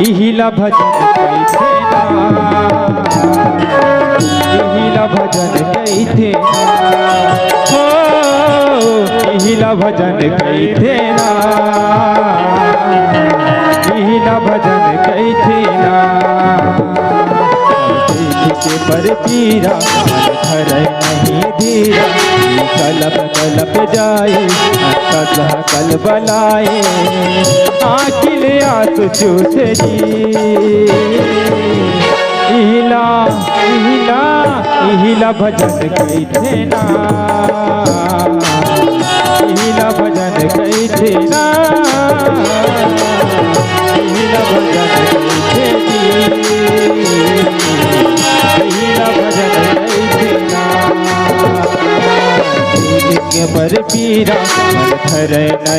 इहिला भजन Cathay ना, इहिला भजन Cathay हो, इहिला भजन Cathay ना, इहिला भजन कैथे ना। के पर पीरा मन धरे नहीं धीरा, कलप कलप जाए कह कल बलाए, आखिल आंसू चूसे जी। इहिला इहिला इहिला भजन कैथे ना, इहिला भजन कैथे ना, इहिला भजन कैथे जी, इहिला भजन कैथे ना। के पर पीरा मन धरे नहीं